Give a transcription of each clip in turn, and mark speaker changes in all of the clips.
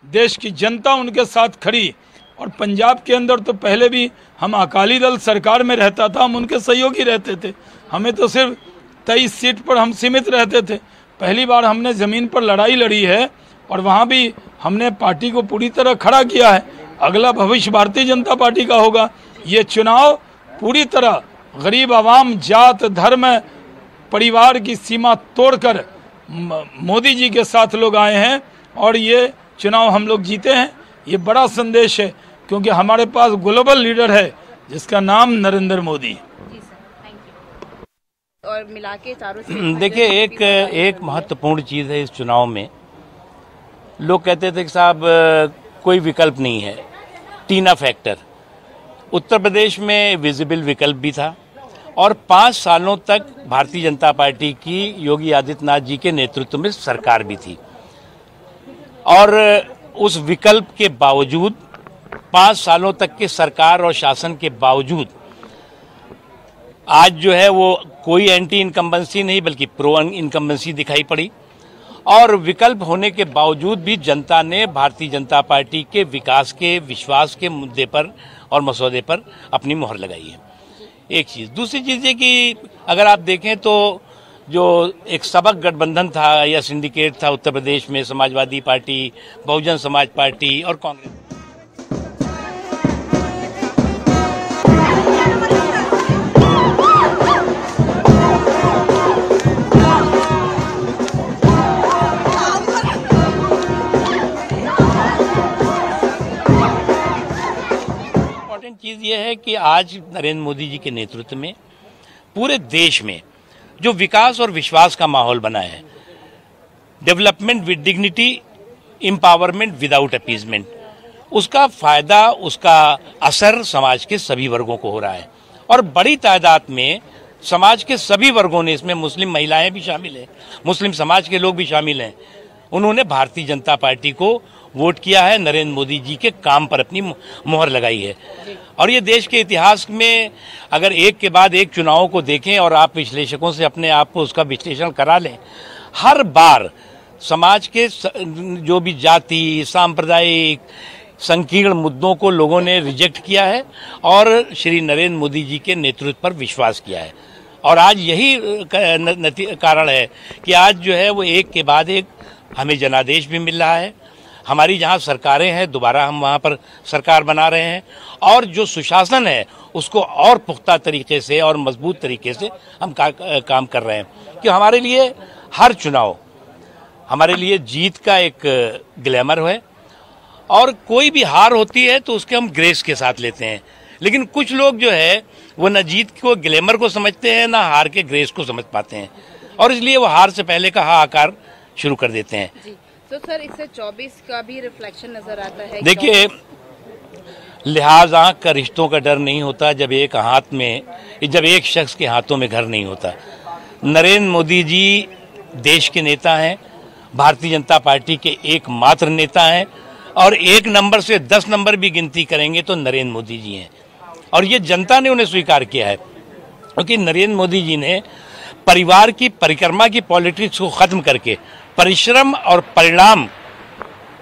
Speaker 1: देश की जनता उनके साथ खड़ी। और पंजाब के अंदर तो पहले भी हम अकाली दल सरकार में रहता था, हम उनके सहयोगी रहते थे। हमें तो सिर्फ 23 सीट पर हम सीमित रहते थे। पहली बार हमने ज़मीन पर लड़ाई लड़ी है और वहाँ भी हमने पार्टी को पूरी तरह खड़ा किया है। अगला भविष्य भारतीय जनता पार्टी का होगा। ये चुनाव पूरी तरह गरीब आवाम, जात, धर्म, परिवार की सीमा तोड़कर मोदी जी के साथ लोग आए हैं और ये चुनाव हम लोग जीते हैं। ये बड़ा संदेश है क्योंकि हमारे पास ग्लोबल लीडर है जिसका नाम नरेंद्र मोदी।
Speaker 2: जी सर, थैंक यू। और मिला के चारों
Speaker 3: देखिए, एक महत्वपूर्ण चीज़ है इस चुनाव में। लोग कहते थे कि साहब कोई विकल्प नहीं है, टीना फैक्टर। उत्तर प्रदेश में विजिबल विकल्प भी था और 5 सालों तक भारतीय जनता पार्टी की योगी आदित्यनाथ जी के नेतृत्व में सरकार भी थी। और उस विकल्प के बावजूद, 5 सालों तक के सरकार और शासन के बावजूद, आज जो है वो कोई एंटी इनकम्बेंसी नहीं बल्कि प्रो इनकम्बेंसी दिखाई पड़ी। और विकल्प होने के बावजूद भी जनता ने भारतीय जनता पार्टी के विकास के, विश्वास के मुद्दे पर और मसौदे पर अपनी मोहर लगाई है। एक चीज़। दूसरी चीज़ ये कि अगर आप देखें तो जो एक सबक गठबंधन था या सिंडिकेट था उत्तर प्रदेश में, समाजवादी पार्टी, बहुजन समाज पार्टी और कांग्रेस, इम्पोर्टेंट चीज़ ये है कि आज नरेंद्र मोदी जी के नेतृत्व में पूरे देश में जो विकास और विश्वास का माहौल बना है, development with dignity, empowerment without appeasement, उसका फायदा, उसका असर समाज के सभी वर्गों को हो रहा है। और बड़ी तादाद में समाज के सभी वर्गों ने, इसमें मुस्लिम महिलाएं भी शामिल हैं, मुस्लिम समाज के लोग भी शामिल हैं, उन्होंने भारतीय जनता पार्टी को वोट किया है, नरेंद्र मोदी जी के काम पर अपनी मोहर लगाई है। और ये देश के इतिहास में अगर एक के बाद एक चुनावों को देखें और आप विश्लेषकों से अपने आप को उसका विश्लेषण करा लें, हर बार समाज के जो भी जाति, सांप्रदायिक, संकीर्ण मुद्दों को लोगों ने रिजेक्ट किया है और श्री नरेंद्र मोदी जी के नेतृत्व पर विश्वास किया है। और आज यही कारण है कि आज जो है वो एक के बाद एक हमें जनादेश भी मिल रहा है। हमारी जहां सरकारें हैं, दोबारा हम वहां पर सरकार बना रहे हैं और जो सुशासन है उसको और पुख्ता तरीके से और मजबूत तरीके से हम काम कर रहे हैं। कि हमारे लिए हर चुनाव हमारे लिए जीत का एक ग्लैमर है और कोई भी हार होती है तो उसके हम ग्रेस के साथ लेते हैं। लेकिन कुछ लोग जो है वो न जीत को ग्लैमर को समझते हैं, ना हार के ग्रेस को समझ पाते हैं और इसलिए वो हार से पहले का हाहाकार शुरू कर देते हैं।
Speaker 2: तो सर, इससे 24 का भी रिफ्लेक्शन नजर आता है।
Speaker 3: देखिए, लिहाज आंख का रिश्तों का डर नहीं होता जब एक शख्स के हाथों में घर नहीं होता। नरेंद्र मोदी जी देश के नेता हैं, भारतीय जनता पार्टी के एकमात्र नेता हैं और 1 नंबर से 10 नंबर भी गिनती करेंगे तो नरेंद्र मोदी जी हैं। और ये जनता ने उन्हें स्वीकार किया है क्योंकि नरेंद्र मोदी जी ने परिवार की परिक्रमा की पॉलिटिक्स को खत्म करके परिश्रम और परिणाम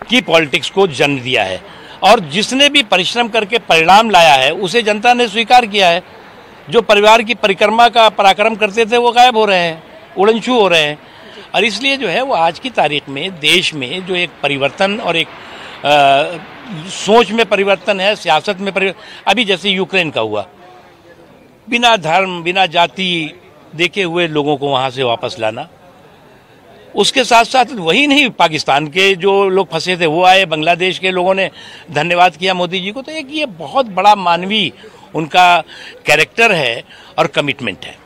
Speaker 3: की पॉलिटिक्स को जन्म दिया है। और जिसने भी परिश्रम करके परिणाम लाया है उसे जनता ने स्वीकार किया है। जो परिवार की परिक्रमा का पराक्रम करते थे वो गायब हो रहे हैं, उड़नछू हो रहे हैं। और इसलिए जो है वो आज की तारीख में देश में जो एक परिवर्तन और एक सोच में परिवर्तन है, सियासत में परिवर्तन, अभी जैसे यूक्रेन का हुआ, बिना धर्म, बिना जाति देखे हुए लोगों को वहां से वापस लाना, उसके साथ साथ वही नहीं, पाकिस्तान के जो लोग फंसे थे वो आए, बांग्लादेश के लोगों ने धन्यवाद किया मोदी जी को। तो एक ये बहुत बड़ा मानवीय उनका कैरेक्टर है और कमिटमेंट है।